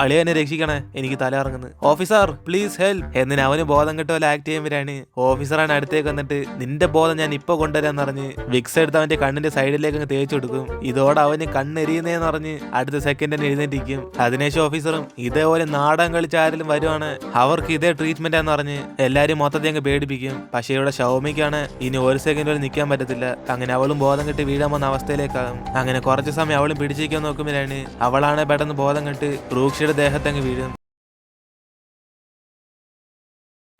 അളിയനെ രക്ഷിക്കണേ, എനിക്ക് തല ഇറങ്ങുന്നു, ഓഫീസർ പ്ലീസ് ഹെൽപ്പ് എന്നിന് അവന് ബോധം കെട്ട പോലെ ആക്ട് ചെയ്യുമ്പോഴാണ് ഓഫീസറാണ് അടുത്തേക്ക് വന്നിട്ട് നിന്റെ ബോധം ഞാൻ ഇപ്പൊ കൊണ്ടുവരാന്ന് പറഞ്ഞ് വിക്സ് എടുത്ത് അവന്റെ കണ്ണിന്റെ സൈഡിലേക്ക് അങ്ങ് തേച്ചു കൊടുക്കും. ഇതോടെ അവന് കണ്ണെരിയുന്നേന്ന് പറഞ്ഞ് അടുത്ത സെക്കൻഡ് തന്നെ എഴുന്നേറ്റിരിക്കും. അതിനുശേഷം ഓഫീസറും ഇതേപോലെ നാടകം കളിച്ച് ആരെങ്കിലും വരുവാണ് അവർക്ക് ഇതേ ട്രീറ്റ്മെന്റ് ആന്ന് പറഞ്ഞ് എല്ലാരും മൊത്തത്തിൽ അങ്ങ് പേടിപ്പിക്കും. പക്ഷെ ഇവിടെ ഷൗമിക്കാണ് ഇനി ഒരു സെക്കൻഡ് വരെ നിൽക്കാൻ പറ്റത്തില്ല. അങ്ങനെ അവളും ബോധം കെട്ടി വീഴാൻ വന്ന അവസ്ഥയിലേക്കാകും. അങ്ങനെ കുറച്ച് സമയം അവളും പിടിച്ചിരിക്കാൻ നോക്കുമ്പോഴാണ് അവളാണ് പെട്ടെന്ന് ബോധം കെട്ട് റൂക്ഷിയുടെ ദേഹത്തങ്ങ് വീഴും.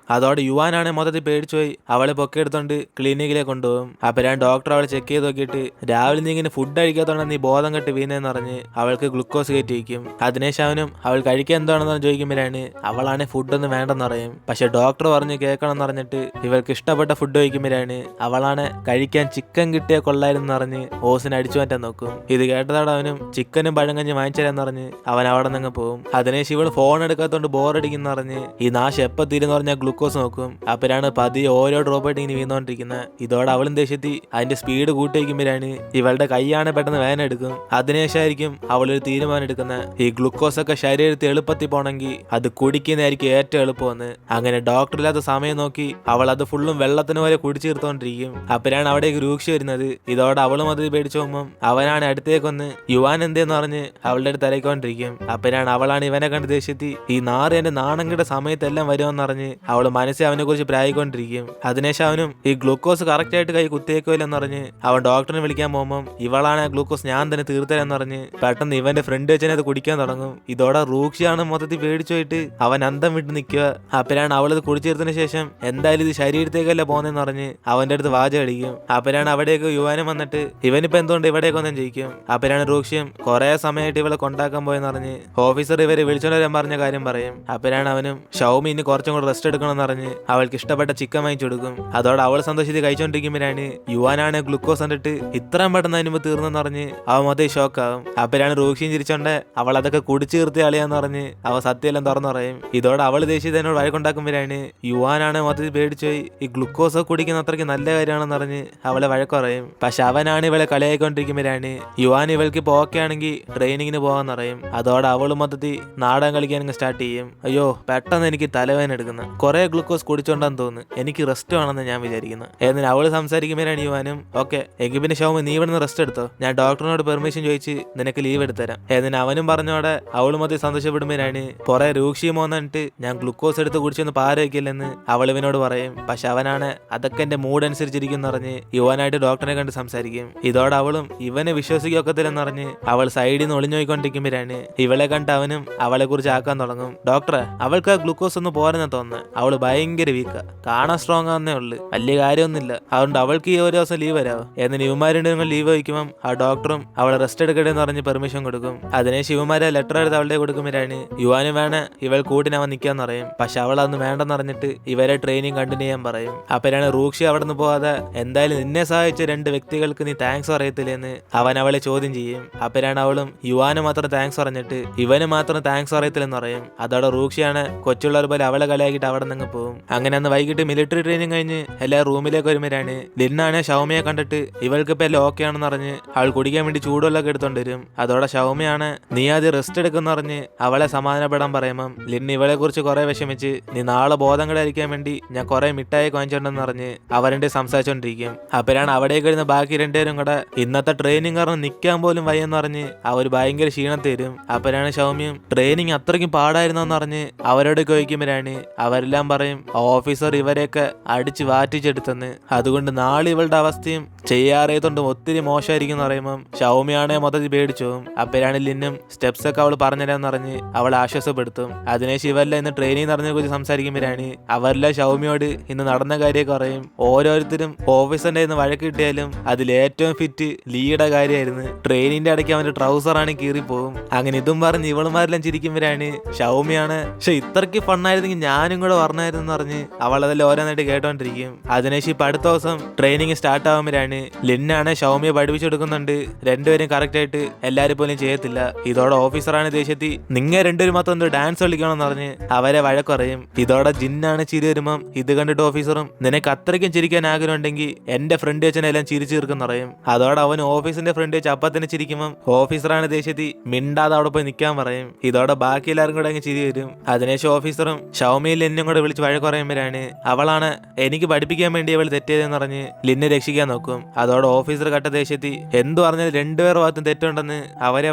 അതോടെ യുവാനാണ് മൊത്തത്തിൽ പേടിച്ചുപോയി അവളെ പൊക്കെടുത്തോണ്ട് ക്ലിനിക്കിലേക്ക് കൊണ്ടുപോകും. അപ്പൊ ഞാൻ ഡോക്ടർ അവളെ ചെക്ക് ചെയ്ത് നോക്കിയിട്ട് രാവിലെ നീ ഇങ്ങനെ ഫുഡ് കഴിക്കാത്തോണ്ട് നീ ബോധം കെട്ട് വീണെന്ന് പറഞ്ഞ് അവൾക്ക് ഗ്ലൂക്കോസ് കയറ്റി വയ്ക്കും. അതിനുശേഷം അവനും അവൾ കഴിക്കാൻ എന്താണെന്ന് ചോദിക്കുമ്പോഴാണ് അവളാണ് ഫുഡൊന്നും വേണ്ടെന്ന് പറയും. പക്ഷെ ഡോക്ടർ പറഞ്ഞ് കേൾക്കണം എന്ന് പറഞ്ഞിട്ട് ഇവൾക്ക് ഇഷ്ടപ്പെട്ട ഫുഡ് കഴിക്കുമ്പോഴാണ് അവളാണ് കഴിക്കാൻ ചിക്കൻ കിട്ടിയ കൊള്ളായിരുന്നു പറഞ്ഞ് ഓസിനെ അടിച്ചു മാറ്റാൻ നോക്കും. ഇത് കേട്ടതോടെ അവനും ചിക്കനും പഴങ്കഞ്ഞ് വാങ്ങിച്ചാലെന്ന് പറഞ്ഞ് അവൻ അവിടെ നിന്ന് പോകും. അതിനുശേഷം ഇവൾ ഫോൺ എടുക്കാത്തോണ്ട് ബോറടിക്കുന്ന പറഞ്ഞ് ഈ നാശം എപ്പോൾ തീരുന്ന് പറഞ്ഞാൽ ഗ്ലൂക്കോസ് നോക്കും. അപ്പോഴാണ് പതിയെ ഓരോ ഡ്രോപ്പായിട്ട് ഇങ്ങനെ വീണോണ്ടിരിക്കുന്നത്. ഇതോടെ അവളും ദേഷ്യത്തി അതിന്റെ സ്പീഡ് കൂട്ടി വയ്ക്കുമ്പോഴാണ് ഇവളുടെ കൈയാണ് പെട്ടെന്ന് വേദന എടുക്കും. അതിനുശേഷമായിരിക്കും അവളൊരു തീരുമാനം എടുക്കുന്നത് ഈ ഗ്ലൂക്കോസ് ഒക്കെ ശരീരത്തിൽ എളുപ്പത്തിൽ പോണെങ്കിൽ അത് കുടിക്കുന്നതായിരിക്കും ഏറ്റവും എളുപ്പമെന്ന്. അങ്ങനെ ഡോക്ടർ ഇല്ലാത്ത സമയം നോക്കി അവൾ അത് ഫുള്ളും വെള്ളത്തിന് പോലെ കുടിച്ചു തീർത്തോണ്ടിരിക്കും. അപ്പോഴാണ് അവിടേക്ക് രൂക്ഷ വരുന്നത്. ഇതോടെ അവളും അത് പേടിച്ചു പോകുമ്പോൾ അവനാണ് അടുത്തേക്കൊന്ന് യുവാൻ എന്തേന്ന് പറഞ്ഞ് അവളുടെ അടുത്ത് തിരക്കൊണ്ടിരിക്കും. അപ്പോഴാണ് അവളാണ് ഇവനെ കണ്ട് ദേഷ്യത്തി ഈ നാറ് എന്റെ നാണങ്ങളുടെ സമയത്തെല്ലാം വരുമെന്ന് പറഞ്ഞ് അവൾ മനസ്സിൽ അവനെ കുറിച്ച് പ്രായിക്കൊണ്ടിരിക്കും. അതിനുശേഷം അവനും ഈ ഗ്ലൂക്കോസ് കറക്റ്റ് ആയിട്ട് കൈ കുത്തിയേക്കുമല്ലെന്ന് പറഞ്ഞ് അവൻ ഡോക്ടറിനെ വിളിക്കാൻ പോകുമ്പോൾ ഇവളാണ് ആ ഗ്ലൂക്കോസ് ഞാൻ തന്നെ തീർത്തരാന്ന് പറഞ്ഞ് പെട്ടെന്ന് ഇവന്റെ ഫ്രണ്ട് വെച്ചനെ അത് കുടിക്കാൻ തുടങ്ങും. ഇതോടെ റൂക്ഷിയാണ് മൊത്തത്തിൽ പേടിച്ചു പോയിട്ട് അവൻ അന്തം വിട്ട് നിൽക്കുക. അപ്പോഴാണ് അവളത് കുടിച്ചേർത്തതിന് ശേഷം എന്തായാലും ഇത് ശരീരത്തേക്കല്ല പോകുന്നതെന്ന് പറഞ്ഞ് അവന്റെ അടുത്ത് വാചകം അടിക്കും. അപ്പോഴാണ് അവിടേക്ക് യുവാനും വന്നിട്ട് ഇവനിപ്പോ എന്തുകൊണ്ട് ഇവിടേക്ക് ഒന്നും ചോദിക്കും. അപ്പോഴാണ് റൂക്ഷ്യം കുറെ സമയമായിട്ട് ഇവളെ കൊണ്ടാക്കാൻ പോയെന്ന് പറഞ്ഞ് ഓഫീസർ ഇവരെ വിളിച്ചോണ്ട് വരാൻ പറഞ്ഞ കാര്യം പറയും. അപ്പോഴാണ് അവനും ഷൗമി ഇനി കുറച്ചും കൂടെ റെസ്റ്റ് എടുക്കണം പറഞ്ഞ് അവൾക്ക് ഇഷ്ടപ്പെട്ട ചിക്കൻ വാങ്ങിച്ചു കൊടുക്കും. അതോടെ അവൾ സന്തോഷത്തിൽ കഴിച്ചോണ്ടിരിക്കുമ്പോഴാണ് യുവാനാണ് ഗ്ലൂക്കോസ് കണ്ടിട്ട് ഇത്രയും പെട്ടെന്ന് അതിന് തീർന്നെന്ന് പറഞ്ഞ് അവൻ മൊത്തം ഷോക്കാവും. അപ്പോഴാണ് റൂക്ഷിയും ചിരിച്ചോണ്ട് അവൾ അതൊക്കെ കുടിച്ചു തീർത്തി കളിയാന്ന് പറഞ്ഞ് അവ സത്യമെല്ലാം തുറന്നു പറയും. ഇതോടെ അവൾ ദേഷ്യത്തിനോട് വഴക്കുണ്ടാക്കുമ്പോഴാണ് യുവാനാണ് മൊത്തത്തിൽ പേടിച്ചുപോയി ഈ ഗ്ലൂക്കോസ് കുടിക്കുന്ന അത്രയ്ക്ക് നല്ല കാര്യമാണെന്ന് പറഞ്ഞ് അവളെ വഴക്ക് പറയും. പക്ഷെ അവനാണ് ഇവളെ കളിയായിക്കൊണ്ടിരിക്കുമ്പോഴാണ് യുവാൻ ഇവൾക്ക് ഇപ്പോൾ ഓക്കെ ആണെങ്കിൽ ട്രെയിനിങ്ങിന് പോകാൻ പറയും. അതോടെ അവൾ മൊത്തത്തിൽ നാടകം കളിക്കാൻ സ്റ്റാർട്ട് ചെയ്യും. അയ്യോ പെട്ടെന്ന് എനിക്ക് തലവേദന എടുക്കുന്നു, കുറെ ഗ്ലൂക്കോസ് കുടിച്ചോണ്ടാന്ന് തോന്നുന്നു, എനിക്ക് റെസ്റ്റ് വേണമെന്ന് ഞാൻ വിചാരിക്കുന്നു എന്നിട്ട് അവള് സംസാരിക്കുമ്പോഴാണ് യുവാനും ഓക്കെ എങ്കിൽ പിന്നെ ഷൗമി നീ ഇവിടുന്ന് റെസ്റ്റ് എടുത്തോ, ഞാൻ ഡോക്ടറിനോട് പെർമിഷൻ ചോദിച്ച് നിനക്ക് ലീവ് എടുത്തരാം എന്നിട്ട് അവനും പറഞ്ഞോടെ അവള് മൊത്തം സന്തോഷപ്പെടുമ്പോഴാണ് കുറെ രൂക്ഷിയും പോന്നിട്ട് ഞാൻ ഗ്ലൂക്കോസ് എടുത്ത് കുടിച്ചൊന്ന് പാരവയ്ക്കില്ലെന്ന് അവൾ ഇവനോട് പറയും. പക്ഷെ അവനാണ് അതൊക്കെ എന്റെ മൂഡ് അനുസരിച്ചിരിക്കും പറഞ്ഞ് യുവാനായിട്ട് ഡോക്ടറിനെ കണ്ട് സംസാരിക്കും. ഇതോടെ അവളും ഇവനെ വിശ്വസിക്കൊക്കത്തില്ലെന്ന് പറഞ്ഞ് അവൾ സൈഡിൽ നിന്ന് ഒളിഞ്ഞു പോയിക്കൊണ്ടിരിക്കുമ്പോഴാണ് ഇവളെ കണ്ട് അവനും അവളെ കുറിച്ച് ആക്കാൻ തുടങ്ങും. ഡോക്ടറെ അവൾക്ക് ആ ഗ്ലൂക്കോസ് ഒന്നും പോരെന്ന് തോന്നുന്നു, അവള് ഭയങ്കര വീക്കാ, കാണാൻ സ്ട്രോങ് ആണെന്നേ ഉള്ളു, വലിയ കാര്യമൊന്നുമില്ല, അതുകൊണ്ട് അവൾക്ക് ഈ ഒരു ദിവസം ലീവ് വരാമോ എന്ന് ഇവന്മാരുടെ ലീവ് വയ്ക്കുമ്പോൾ ആ ഡോക്ടറും അവളെ റെസ്റ്റ് എടുക്കട്ടെ എന്ന് പറഞ്ഞ് പെർമിഷൻ കൊടുക്കും. അതിനെ ശിവമാരെ ലെറ്റർ എടുത്ത് അവളുടെ കൊടുക്കുമ്പോഴാണ് യുവാനും വേണ ഇവൾ കൂട്ടിനവൻ നിൽക്കാന്ന് പറയും. പക്ഷെ അവൾ അന്ന് വേണ്ടെന്ന് പറഞ്ഞിട്ട് ഇവരെ ട്രെയിനിങ് കണ്ടിന്യൂ ചെയ്യാൻ പറയും. അപ്പോഴാണ് റൂക്ഷി അവിടെ നിന്ന് പോവാതെ എന്തായാലും നിന്നെ സഹായിച്ച 2 വ്യക്തികൾക്ക് നീ താങ്ക്സ് പറയത്തില്ലെന്ന് അവൻ അവളെ ചോദ്യം ചെയ്യും. അപ്പോഴാണ് അവളും യുവാന് മാത്രം താങ്ക്സ് പറഞ്ഞിട്ട് ഇവന് മാത്രം താങ്ക്സ് പറയത്തില്ലെന്ന് പറയും. അതോടെ റൂക്ഷിയാണ് കൊച്ചുള്ളവർ പോലെ അവളെ കളിയാക്കിയിട്ട് അവിടെ നിന്ന് പോകും. അങ്ങനെ അന്ന് വൈകിട്ട് മിലിറ്ററി ട്രെയിനിങ് കഴിഞ്ഞ് എല്ലാ റൂമിലേക്ക് വരുമ്പോഴാണ് ലിന്നാണ് ഷൗമിയെ കണ്ടിട്ട് ഇവൾക്ക് ഇപ്പൊ എല്ലാം ഓക്കെ ആണെന്ന് പറഞ്ഞ് അവൾ കുടിക്കാൻ വേണ്ടി ചൂടുവെള്ളമൊക്കെ എടുത്തോണ്ട് വരും. അതോടെ ഷൗമിയാണ് നീ ആദ്യം റെസ്റ്റ് എടുക്കുന്ന പറഞ്ഞ് അവളെ സമാധാനപ്പെടാൻ പറയുമ്പം ലിൻ ഇവളെ കുറിച്ച് കുറെ വിഷമിച്ച് നീ നാളെ ബോധം കെടാതിരിക്കാൻ വേണ്ടി ഞാൻ കുറെ മിഠായി വാങ്ങിച്ചോണ്ടെന്ന് പറഞ്ഞ് അവരുടെ സംസാരിച്ചോണ്ടിരിക്കും. അപ്പോഴാണ് അവിടേക്ക് വരുന്ന ബാക്കി 2 പേരും കൂടെ ഇന്നത്തെ ട്രെയിനിങ് കാരണം നിൽക്കാൻ പോലും വയ്യെന്ന് പറഞ്ഞ് അവർ ഭയങ്കര ക്ഷീണത്തിൽ വരും. അപ്പോഴാണ് ഷൗമിയും ട്രെയിനിങ് അത്രയ്ക്കും പാടായിരുന്നെന്ന് പറഞ്ഞ് അവരോട് ചോദിക്കുമ്പോഴാണ് അവരെല്ലാം പറയും ഓഫീസർ ഇവരെയൊക്കെ അടിച്ച് വാറ്റിച്ചെടുത്തെന്ന്, അതുകൊണ്ട് നാളെ ഇവളുടെ അവസ്ഥയും ചെയ്യാറിയതുകൊണ്ടും ഒത്തിരി മോശമായിരിക്കും എന്ന് പറയുമ്പം ഷൗമിയാണെ മൊത്തത്തിൽ പേടിച്ചു പോകും. അപ്പോഴാണ് ലിന്നും സ്റ്റെപ്സ് ഒക്കെ അവൾ പറഞ്ഞുതരാന്ന് പറഞ്ഞ് അവളെ ആശ്വാസപ്പെടുത്തും. അതിനെ ശിവല്ല ഇന്ന് ട്രെയിനിങ് നടന്നതിനെ കുറിച്ച് സംസാരിക്കുമ്പോഴാണ് അവരെല്ലാം ഷൗമിയോട് ഇന്ന് നടന്ന കാര്യമൊക്കെ പറയും. ഓരോരുത്തരും ഓഫീസറിന്റെ ഇന്ന് വഴക്ക് കിട്ടിയാലും അതിൽ ഏറ്റവും ഫിറ്റ് ലീയുടെ കാര്യമായിരുന്നു, ട്രെയിനിന്റെ ഇടയ്ക്ക് അവന്റെ ട്രൗസറാണ് കീറിപ്പോവും. അങ്ങനെ ഇതും പറഞ്ഞ് ഇവളുമാരെല്ലാം ചിരിക്കുമ്പോഴാണ് ഷൗമിയാണ് പക്ഷെ ഇത്രയ്ക്ക് ഫണ്ണായിരുന്നെങ്കിൽ ഞാനും കൂടെ പറഞ്ഞായിരുന്നു പറഞ്ഞ് അവളതെല്ലാം ഓരോന്നായിട്ട് കേട്ടോണ്ടിരിക്കും. അതിനുശേഷം ഇപ്പൊ അടുത്ത ദിവസം ട്രെയിനിങ് സ്റ്റാർട്ട് ആകുമ്പോഴാണ് ലിന്നാണ് ഷൗമിയെ പഠിപ്പിച്ചു കൊടുക്കുന്നുണ്ട്. രണ്ടുപേരും കറക്റ്റ് ആയിട്ട് എല്ലാരും പോലും ചെയ്യത്തില്ല. ഇതോടെ ഓഫീസറാണ് ദേഷ്യത്തി നിങ്ങൾ രണ്ടുപേരും മാത്രം ഒന്ന് ഡാൻസ് കളിക്കണമെന്ന് പറഞ്ഞ് അവരെ വഴക്കുറയും. ഇതോടെ ജിന്നാണ് ചിരി വരുമ്പം ഇത് കണ്ടിട്ട് ഓഫീസറും നിനക്ക് അത്രയ്ക്കും ചിരിക്കാൻ ആഗ്രഹം ഉണ്ടെങ്കിൽ എന്റെ ഫ്രണ്ട് വെച്ചനെല്ലാം ചിരിച്ചു തീർക്കെന്ന് പറയും. അതോടെ അവൻ ഓഫീസിന്റെ ഫ്രണ്ട് വെച്ച് അപ്പത്തിന് ചിരിക്കുമ്പം ഓഫീസറാണ് ദേഷ്യത്തി മിണ്ടാതെ അവിടെ പോയി നിൽക്കാൻ പറയും. ഇതോടെ ബാക്കി എല്ലാവരും കൂടെ അങ്ങ് ചിരി വരും. അതിനുശേഷം ഓഫീസറും ഷൗമിയിൽ ലിന്നും കൂടെ വിളിച്ച് വഴക്കുറയുമ്പോഴാണ് അവളാണ് എനിക്ക് പഠിപ്പിക്കാൻ വേണ്ടി അവൾ തെറ്റിയതെന്ന് പറഞ്ഞ് ലിന്നെ രക്ഷിക്കാൻ നോക്കും. അതോടെ ഓഫീസർ കട്ട ദേഷ്യത്തി എന്തു പറഞ്ഞാൽ രണ്ടുപേർ ഭാഗത്തും തെറ്റുണ്ടെന്ന് അവരെ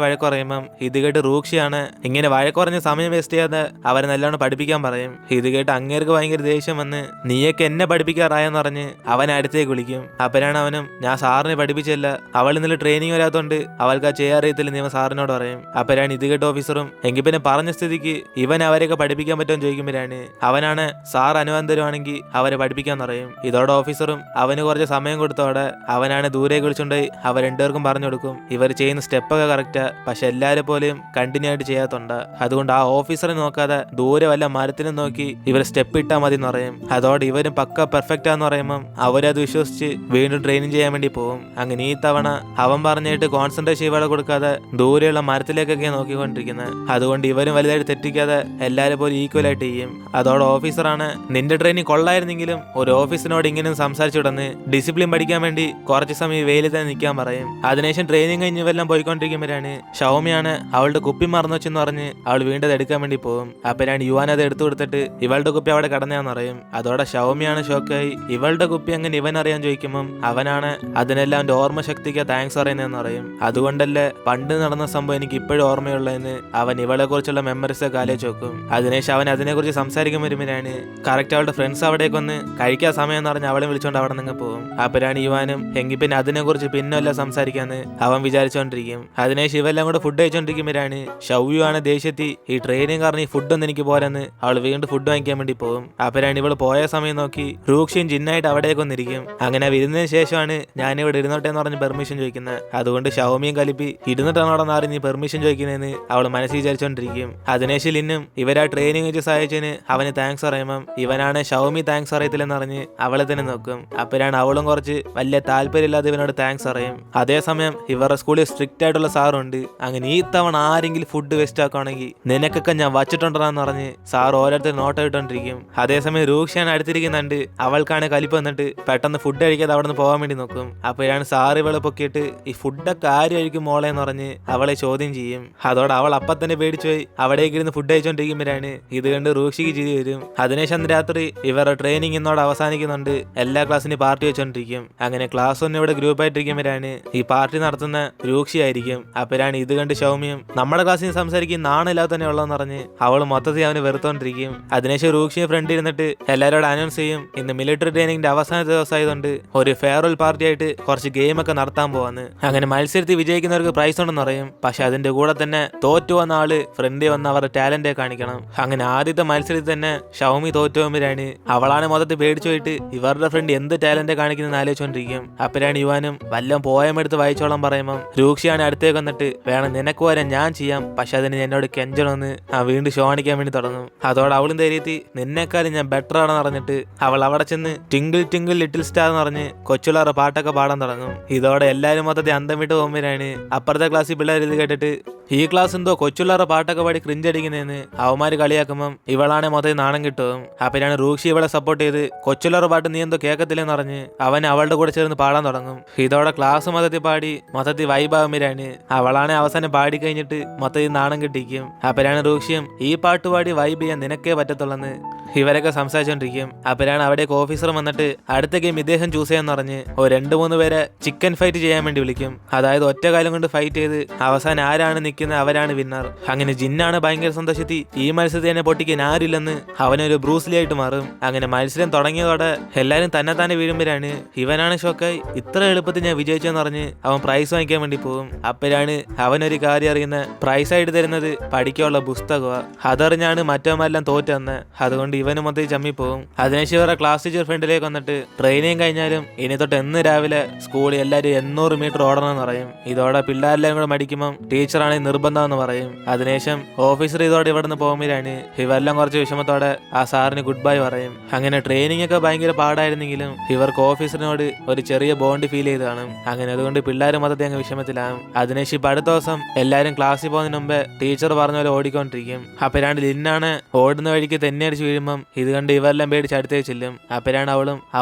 വഴക്കുറയുമ്പം ഇത് കേട്ട് റൂക്ഷിയാണ് ഇങ്ങനെ വഴക്കുറഞ്ഞ് സമയം വേസ്റ്റ് ചെയ്യാതെ അവരെ നല്ലോണം പഠിപ്പിക്കാൻ പറയും. ഇത് കേട്ട് അങ്ങേർക്ക് ഭയങ്കര ദേഷ്യം വന്ന് നീയൊക്കെ എന്നെ പഠിപ്പിക്കാറായെന്ന് പറഞ്ഞ് അവൻ അടുത്തേക്ക് വിളിക്കും. അപ്പനാണ് അവനും ഞാൻ സാറിനെ പഠിപ്പിച്ചില്ല, അവൾ ഇന്നലെ ട്രെയിനിങ് വരാത്തോണ്ട് അവൾക്ക് ആ ചെയ്യാറിയത്തില്ല നീ സാറിനോട് പറയും. അപ്പനാണ് ഇത് കേട്ട് ഓഫീസറും എങ്കിൽ പിന്നെ പറഞ്ഞ സ്ഥിതിക്ക് ഇവൻ അവരെയൊക്കെ പഠിപ്പിക്കാൻ പറ്റുമെന്ന് ചോദിക്കുമ്പോഴാണ് അവനാണ് സാർ അനുവാദം തരുവാണെങ്കിൽ അവരെ പഠിപ്പിക്കാൻ പറയും. ഇതോടെ ഓഫീസറും അവന് കുറച്ച് സമയം കൊടുത്തോടെ അവനാണ് ദൂരേക്ക് വിളിച്ചുകൊണ്ടുപോയി അവർ രണ്ടുപേർക്കും പറഞ്ഞു കൊടുക്കും ഇവർ ചെയ്യുന്ന സ്റ്റെപ്പൊക്കെ കറക്റ്റാ, പക്ഷെ എല്ലാവരെ പോലെയും കണ്ടിന്യൂ ആയിട്ട് ചെയ്യാത്തുണ്ട്. അതുകൊണ്ട് ആ ഓഫീസറെ നോക്കാതെ ദൂരെ വല്ല മരത്തിനും നോക്കി ഇവർ സ്റ്റെപ്പ് ഇട്ടാൽ മതി എന്ന് പറയും. അതോടെ ഇവരും പക്ക പെർഫെക്റ്റ് ആന്ന് പറയുമ്പം അവരത് വിശ്വസിച്ച് വീണ്ടും ട്രെയിനിങ് ചെയ്യാൻ വേണ്ടി പോകും. അങ്ങനെ ഈ തവണ അവൻ പറഞ്ഞിട്ട് കോൺസെൻട്രേഷൻ ഇവളെ കൊടുക്കാതെ ദൂരെയുള്ള മരത്തിലേക്കൊക്കെ നോക്കിക്കൊണ്ടിരിക്കുന്നത്. അതുകൊണ്ട് ഇവരും വലുതായിട്ട് തെറ്റിക്കാതെ എല്ലാവരും പോലും ഈക്വൽ ആയിട്ട് ചെയ്യും. അതോടെ ഓഫീസറാണ് നിന്റെ ട്രെയിനിങ് കൊള്ളായിരുന്നെങ്കിലും ഒരു ഓഫീസിനോട് ഇങ്ങനെ സംസാരിച്ചു വിടന്ന് ഡിസിപ്ലിൻ പഠിക്കാൻ വേണ്ടി കുറച്ച് സമയം വെയിലിൽ തന്നെ നിൽക്കാൻ പറയും. അതിനുശേഷം ട്രെയിനിങ് കഴിഞ്ഞ് വല്ലതും പോയിക്കൊണ്ടിരിക്കുമ്പോഴാണ് ഷൗമിയാണ് അവളുടെ കുപ്പി മറന്നു വെച്ചെന്ന് പറഞ്ഞ് അവൾ വീണ്ടും അത് എടുക്കാൻ വേണ്ടി പോകും. അപ്പോഴാണ് യുവാൻ അത് എടുത്തു കൊടുത്തിട്ട് ഇവളുടെ കുപ്പി അവിടെ കടന്നയാന്ന് പറയും. അതോടെ ഷൗമിയാണ് ഷോക്കായി ഇവളുടെ കുപ്പി അങ്ങനെ ഇവൻ അറിയാൻ ചോദിക്കുമ്പം അവനാണ് അതിനെല്ലാം എൻ്റെ ഓർമ്മശക്തിക്ക് താങ്ക്സ് പറയുന്നതെന്ന് പറയും. അതുകൊണ്ടല്ലേ പണ്ട് നടന്ന സംഭവം എനിക്ക് ഇപ്പോഴും ഓർമ്മയുള്ളതെന്ന് അവൻ ഇവളെ കുറിച്ചുള്ള മെമ്മറീസ് ഒക്കെ ആലോചിച്ച് നോക്കും. അതിനുശേഷം അവൻ അതിനെക്കുറിച്ച് സംസാരിക്കാൻ വരുമ്പോഴാണ് കറക്റ്റ് അവളുടെ ഫ്രണ്ട്സ് അവിടേക്ക് വന്ന് കഴിക്കാൻ സമയം എന്ന് പറഞ്ഞ് അവളെ വിളിച്ചുകൊണ്ട് അവിടെ നിന്ന് പോകും. അപ്പോഴാണ് യുവാനും എങ്കിൽ പിന്നെ അതിനെക്കുറിച്ച് പിന്നല്ല സംസാരിക്കാന്ന് അവൻ വിചാരിച്ചുകൊണ്ടിരിക്കും. അതിനുശേഷം ഇവെല്ലാം കൂടെ ഫുഡ് കഴിച്ചുകൊണ്ടിരിക്കുമ്പോഴാണ് ഷൗയുവാണ് ദേഷ്യത്തി ഈ ട്രെയിനിങ് കാരണം ഈ ഫുഡൊന്നും എനിക്ക് പോരെന്ന് അവൾ വീണ്ടും ഫുഡ് വാങ്ങിക്കാൻ വേണ്ടി പോകും. അപ്പോഴാണ് ഇവൾ പോയ സമയം നോക്കി റൂക്ഷിയും ജിന്നായിട്ട് അവിടേക്ക് വന്നിരിക്കും. അങ്ങനെ വരുന്നതിന് ശേഷമാണ് ഞാനിവിടെ ഇരുന്നോട്ടെ എന്ന് പറഞ്ഞ് പെർമിഷൻ ചോദിക്കുന്നത്. അതുകൊണ്ട് ഷൗമിയും കലിപ്പി ഇരുന്നിട്ടാണ് അവിടെ നിന്ന് അറിഞ്ഞ് പെർമിഷൻ ചോദിക്കുന്നതെന്ന് അവൾ മനസ്സിൽ വിചാരിച്ചോണ്ടിരിക്കും. അതിനുശേഷം ലിന്നും ഇവരാ ട്രെയിനിങ് വെച്ച് സഹായിച്ചതിന് അവന് താങ്ക്സ് പറയുമ്പം ഇവനാണ് ഷൗമി താങ്ക്സ് അറിയത്തില്ലെന്ന് പറഞ്ഞ് അവളെ തന്നെ നോക്കും. അപ്പോഴാണ് അവളും കുറച്ച് വലിയ താല്പര്യമില്ലാതെ ഇവനോട് താങ്ക്സ് അറിയും. അതേസമയം ഇവരുടെ സ്കൂളിൽ സ്ട്രിക്റ്റ് ആയിട്ടുള്ള സാറുണ്ട്. അങ്ങനെ ഈ തവണ ആരെങ്കിലും ഫുഡ് വേസ്റ്റ് ആക്കുകയാണെങ്കിൽ നിനക്കൊക്കെ ഞാൻ വച്ചിട്ടുണ്ടെന്ന് പറഞ്ഞ് സാർ ഓരോരുത്തർ നോട്ട് ഇട്ടോണ്ടിരിക്കും. അതേസമയം രൂക്ഷയാണ് അടുത്തിരിക്കുന്നുണ്ട്. അവൾക്കാണ് കലിപ്പ് വന്നിട്ട് പെട്ടെന്ന് ഫുഡ് കഴിക്കാതെ അവിടെ നിന്ന് പോകാൻ വേണ്ടി നോക്കും. അപ്പോഴാണ് സാർ ഇവളെ പൊക്കിയിട്ട് ഈ ഫുഡൊക്കെ ആര് കഴിക്കും മോളെ എന്ന് പറഞ്ഞ് അവളെ ചോദ്യം ചെയ്യും. അതോടെ അവൾ അപ്പം തന്നെ പേടിച്ചു പോയി അവിടേക്ക് ഇരുന്ന് ഫുഡ് കഴിച്ചോണ്ടിരിക്കുമ്പോഴാണ് ഇത് കണ്ട് റൂക്ഷിക്ക് ചിരി വരും. അതിനുശേഷം രാത്രി ഇവരുടെ ട്രെയിനിങ് ഇന്നോടെ അവസാനിക്കുന്നുണ്ട്. എല്ലാ ക്ലാസ്സിന് പാർട്ടി വെച്ചോണ്ടിരിക്കും. അങ്ങനെ ക്ലാസ് ഒന്നും ഇവിടെ ഗ്രൂപ്പ് ആയിട്ടിരിക്കുമ്പോഴാണ് ഈ പാർട്ടി നടത്തുന്ന രൂക്ഷിയായിരിക്കും. അപ്പോഴാണ് ഇത് കണ്ട് ഷൗമിയും നമ്മുടെ ക്ലാസ്സിൽ സംസാരിക്കും നാണില്ലാതെ തന്നെ ഉള്ളതെന്ന് പറഞ്ഞ് അവൾ മൊത്തത്തിൽ അവന് വെറുത്തോണ്ടിരിക്കും. അതിനുശേഷം രൂക്ഷിയെ ഫ്രണ്ട് ഇരുന്നിട്ട് എല്ലാവരോടും അനൗൺസ് ചെയ്യും ഇന്ന് മിലിറ്ററി ട്രെയിനിങ്ങിന്റെ അവസാനത്തെ ദിവസമായതുകൊണ്ട് ഒരു ഫെയർവെൽ പാർട്ടി ആയിട്ട് കുറച്ച് ഗെയിം ഒക്കെ നടത്താൻ പോവാന്ന്. അങ്ങനെ മത്സരത്തിൽ വിജയിക്കുന്നവർക്ക് പ്രൈസ് ഉണ്ടെന്ന് പറയും. പക്ഷെ അതിന്റെ കൂടെ തന്നെ തോറ്റു വന്ന ആള് ഫ്രണ്ടിൽ വന്ന് അവരുടെ ടാലന്റ് കാണിക്കണം. അങ്ങനെ ആദ്യത്തെ മത്സരത്തിൽ തന്നെ ഷൗമി തോറ്റു പോകുമ്പോഴാണ് അവളാണ് മൊത്തത്തിൽ പേടിച്ചു പോയിട്ട് ഇവരുടെ ഫ്രണ്ട് എന്ത് ടാലന്റ് കാണിക്കുന്ന ആലോചിച്ചോണ്ടിരിക്കും. അപ്പോഴാണ് യുവാനും വല്ലതും പോയമെടുത്ത് വായിച്ചോളാൻ പറയുമ്പം രൂക്ഷിയാണ് അടുത്തേക്ക് വന്നിട്ട് വേണം നിനക്ക് വരാൻ ഞാൻ ചെയ്യാം, പക്ഷെ അതിന് എന്നോട് കെഞ്ചണമെന്ന് വീണ്ടും ഷോണിക്കാൻ വേണ്ടി തുടങ്ങും. അതോടെ അവളും ധൈര്യത്തി നിന്നെക്കാളും ഞാൻ ബെറ്റർ ആണെന്ന് പറഞ്ഞിട്ട് അവൾ അവിടെ ചെന്ന് ടിങ്കിൾ ടിങ്കിൾ ലിറ്റിൽ സ്റ്റാർ എന്ന് പറഞ്ഞ് കൊച്ചുള്ളവരുടെ പാട്ടൊക്കെ പാടാൻ തുടങ്ങും. ഇതോടെ എല്ലാവരും മൊത്തത്തിൽ അന്തം വിട്ട് പോകുമ്പോഴാണ് അപ്പുറത്തെ ക്ലാസ്സിൽ പിള്ളേർ ഇത് കേട്ടിട്ട് ഈ ക്ലാസ് എന്തോ കൊച്ചുള്ളവരുടെ പാട്ടൊക്കെ പാടി ക്രിഞ്ചടിക്കുന്നതെന്ന് അവന്മാര് കളിയാക്കുമ്പം ഇവളാണെ മൊത്തത്തിൽ നാണം കിട്ടും. അപ്പോഴാണ് റൂക്ഷി ഇവളെ സപ്പോർട്ട് ചെയ്ത് കൊച്ചുള്ളവരുടെ പാട്ട് നീ എന്തോ കേൾക്കത്തില്ലെന്ന് പറഞ്ഞ് അവൻ അവളുടെ കൂടെ ചേർന്ന് പാടാൻ തുടങ്ങും. ഇതോടെ ക്ലാസ് മൊത്തത്തിൽ പാടി മൊത്തത്തിൽ വൈബാകുമ്പോഴാണ് അവളാണെ അവസാനം പാടി കഴിഞ്ഞിട്ട് മൊത്തത്തിൽ നാണം കിട്ടിക്കും. അപ്പോഴാണ് റൂക്ഷിയും ഈ പാട്ട് പാടി വൈബ് ചെയ്യാൻ നിനക്കേ പറ്റത്തുള്ളെന്ന് ഇവരൊക്കെ സംസാരിച്ചോണ്ടിരിക്കും. അപ്പോഴാണ് അവിടേക്ക് ഓഫീസർ വന്നിട്ട് അടുത്ത ഗെയിം ഇദ്ദേഹം ചൂസ് ചെയ്യാന്ന് പറഞ്ഞ് ഒരു 2-3 പേരെ ചിക്കൻ ഫൈറ്റ് ചെയ്യാൻ വേണ്ടി വിളിക്കും. അതായത് ഒറ്റ കാലം കൊണ്ട് ഫൈറ്റ് ചെയ്ത് അവസാനം ആരാണ് നിൽക്കുന്നത് അവരാണ് വിന്നർ. അങ്ങനെ ജിന്നാണ് ഭയങ്കര സന്തോഷത്തി ഈ മത്സരത്തിൽ തന്നെ പൊട്ടിക്കാൻ ആരില്ലെന്ന് അവനൊരു ബ്രൂസ്ലി ആയിട്ട് മാറും. അങ്ങനെ മത്സരം തുടങ്ങിയതോടെ എല്ലാരും തന്നെ വീഴുമ്പോഴാണ് ഇവനാണ് ഷോക്കായി ഇത്ര എളുപ്പത്തിൽ ഞാൻ വിജയിച്ചെന്ന് പറഞ്ഞ് അവൻ പ്രൈസ് വാങ്ങിക്കാൻ വേണ്ടി പോകും. അപ്പോഴാണ് അവനൊരു കാര്യം അറിയുന്ന പ്രൈസ് ആയിട്ട് തരുന്നത് പഠിക്കാനുള്ള പുസ്തകമാണ്. അതറിഞ്ഞാണ് മറ്റവന്മാരെല്ലാം തോറ്റെന്ന്. അതുകൊണ്ട് ഇവന് മൊത്തം ചമ്മിപ്പോവും. അതിനുശേഷം ഇവരുടെ ക്ലാസ് ടീച്ചർ ഫ്രണ്ടിലേക്ക് വന്നിട്ട് ട്രെയിനിങ് കഴിഞ്ഞാലും ഇനി തൊട്ട് എന്ന് രാവിലെ സ്കൂളിൽ എല്ലാവരും 800 മീറ്റർ ഓടണമെന്ന് പറയും. ഇതോടെ പിള്ളേരെല്ലാം കൂടെ മടിക്കുമ്പം ടീച്ചറാണെങ്കിൽ നിർബന്ധം എന്ന് പറയും. അതിനുശേഷം ഓഫീസർ ഇതോടെ ഇവിടെ നിന്ന് പോകുമ്പോഴാണ് ഇവരെല്ലാം കുറച്ച് വിഷമത്തോടെ ആ സാറിന് ഗുഡ് ബൈ പറയും. അങ്ങനെ ട്രെയിനിങ് ഒക്കെ ഭയങ്കര പാടായിരുന്നെങ്കിലും ഇവർക്ക് ഓഫീസറിനോട് ഒരു ചെറിയ ബോണ്ട് ഫീൽ ചെയ്ത് കാണും. അങ്ങനെ അതുകൊണ്ട് പിള്ളേർ മൊത്തത്തിൽ അങ്ങ് വിഷമത്തിലാകും. അതിനുശേഷം ഇപ്പൊ അടുത്ത ദിവസം എല്ലാവരും ക്ലാസ്സിൽ പോകുന്നതിന് മുമ്പേ ടീച്ചർ പറഞ്ഞ പോലെ ഓടിക്കൊണ്ടിരിക്കും. അപ്പരാണ്ട് ലിന്നാണ് ഓടുന്ന വഴിക്ക് തന്നെ അടിച്ച് വീഴുമ്പം ഇത് കണ്ട് ഇവരെല്ലാം പേടിച്ച് അടുത്തേക്ക് ചെല്ലും. അപ്പരാണ്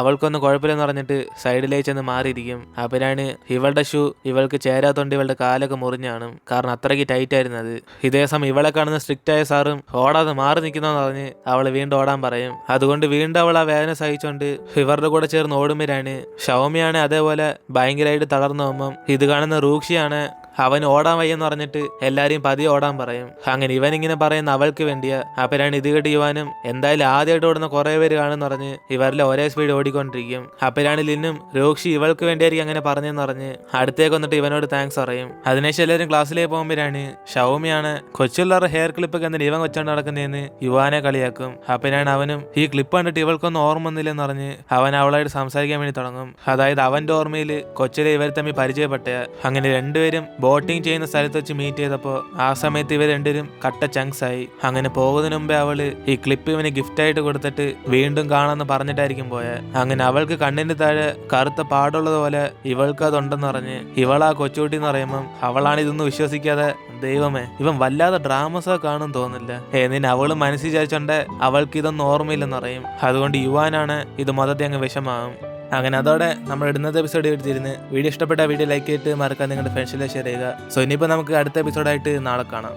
അവൾക്കൊന്നും കുഴപ്പമില്ലെന്ന് പറഞ്ഞിട്ട് സൈഡിലേക്ക് ചെന്ന് മാറിയിരിക്കും. അപ്പരാണ് ഇവളുടെ ഷൂ ഇവൾക്ക് ചേരാത്തോണ്ട് ഇവളുടെ കാലൊക്കെ മുറിഞ്ഞാണ്. കാരണം അത്രയ്ക്ക് ടൈറ്റ് ആയിരുന്നു അത്. ഇതേ സമയം ഇവളെ കാണുന്ന സ്ട്രിക്റ്റ് ആയ സാറും ഓടാതെ മാറി നിൽക്കുന്നതെന്ന് പറഞ്ഞ് അവള് വീണ്ടും ഓടാൻ പറയും. അതുകൊണ്ട് വീണ്ടും അവൾ ആ വേദന സഹിച്ചുകൊണ്ട് ഇവരുടെ കൂടെ ചേർന്ന് ഓടുമ്പോഴാണ് ഷൗമിയാണ് അതേപോലെ ഭയങ്കരമായിട്ട് തളർന്നു പോകുമ്പം ഇത് കാണുന്ന റൂക്ഷിയാണ് അവൻ ഓടാൻ വയ്യെന്ന് പറഞ്ഞിട്ട് എല്ലാരെയും പതിയെ ഓടാൻ പറയും. അങ്ങനെ ഇവനിങ്ങനെ പറയുന്ന അവൾക്ക് വേണ്ടിയാ. അപ്പരാണ് ഇത് കേട്ട് യുവാനും എന്തായാലും ആദ്യമായിട്ട് ഓടുന്ന കുറെ പേര് കാണുമെന്ന് പറഞ്ഞ് ഇവരിലെ ഒരേ സ്പീഡ് ഓടിക്കൊണ്ടിരിക്കും. അപ്പരാണ് ലിന്നും റോക്ഷി ഇവൾക്ക് വേണ്ടിയായിരിക്കും അങ്ങനെ പറഞ്ഞെന്ന് പറഞ്ഞ് അടുത്തേക്ക് വന്നിട്ട് ഇവനോട് താങ്ക്സ് പറയും. അതിനുശേഷം എല്ലാവരും ക്ലാസ്സിലേക്ക് പോകുമ്പോഴാണ് ഷൗമിയാണ് കൊച്ചുള്ളവരുടെ ഹെയർ ക്ലിപ്പൊക്കെ എന്തിനാ ഇവൻ വെച്ചോണ്ട് നടക്കുന്നതെന്ന് യുവാനെ കളിയാക്കും. അപ്പനാണ് അവനും ഈ ക്ലിപ്പ് കണ്ടിട്ട് ഇവൾക്കൊന്നും ഓർമ്മ വന്നില്ലെന്ന് പറഞ്ഞ് അവൻ അവളായിട്ട് സംസാരിക്കാൻ വേണ്ടി തുടങ്ങും. അതായത് അവന്റെ ഓർമ്മയിൽ കൊച്ചിലെ ഇവർ തമ്മിൽ പരിചയപ്പെട്ട. അങ്ങനെ രണ്ടുപേരും ബോട്ടിങ് ചെയ്യുന്ന സ്ഥലത്ത് വെച്ച് മീറ്റ് ചെയ്തപ്പോൾ ആ സമയത്ത് ഇവർ രണ്ടുപേരും കട്ട ചങ്ക്സ് ആയി. അങ്ങനെ പോകുന്നതിന് മുമ്പേ അവള് ഈ ക്ലിപ്പ് ഇവന് ഗിഫ്റ്റ് ആയിട്ട് കൊടുത്തിട്ട് വീണ്ടും കാണാമെന്ന് പറഞ്ഞിട്ടായിരിക്കും പോയത്. അങ്ങനെ അവൾക്ക് കണ്ണിന്റെ താഴെ കറുത്ത പാടുള്ളതുപോലെ ഇവൾക്ക് അതുണ്ടെന്ന് പറഞ്ഞ് ഇവളാ കൊച്ചുകുട്ടി എന്ന് പറയുമ്പം അവളാണ് ഇതൊന്നും വിശ്വസിക്കാതെ ദൈവമേ ഇവൻ വല്ലാതെ ഡ്രാമസോ കാണും തോന്നില്ല എന്നിന് അവള് മനസ്സിൽ വിചാരിച്ചോണ്ട് അവൾക്ക് ഇതൊന്നും ഓർമ്മയില്ലെന്ന് പറയും. അതുകൊണ്ട് യുവാനാണ് ഇത് മൊത്തത്തിൽ അങ്ങ് വിഷമാകും. അങ്ങനെ അതോടെ നമ്മൾ ഇടുന്നത് എപ്പിസോഡ് എടുത്തിരുന്ന് വീഡിയോ ഇഷ്ടപ്പെട്ട വീഡിയോ ലൈക്ക് ചെയ്തിട്ട് മറക്കാൻ നിങ്ങളുടെ ഫ്രണ്ട്സിലെ ഷെയർ ചെയ്യുക. സോ ഇനിയിപ്പോൾ നമുക്ക് അടുത്ത എപ്പിസോഡായിട്ട് നാളെ കാണാം.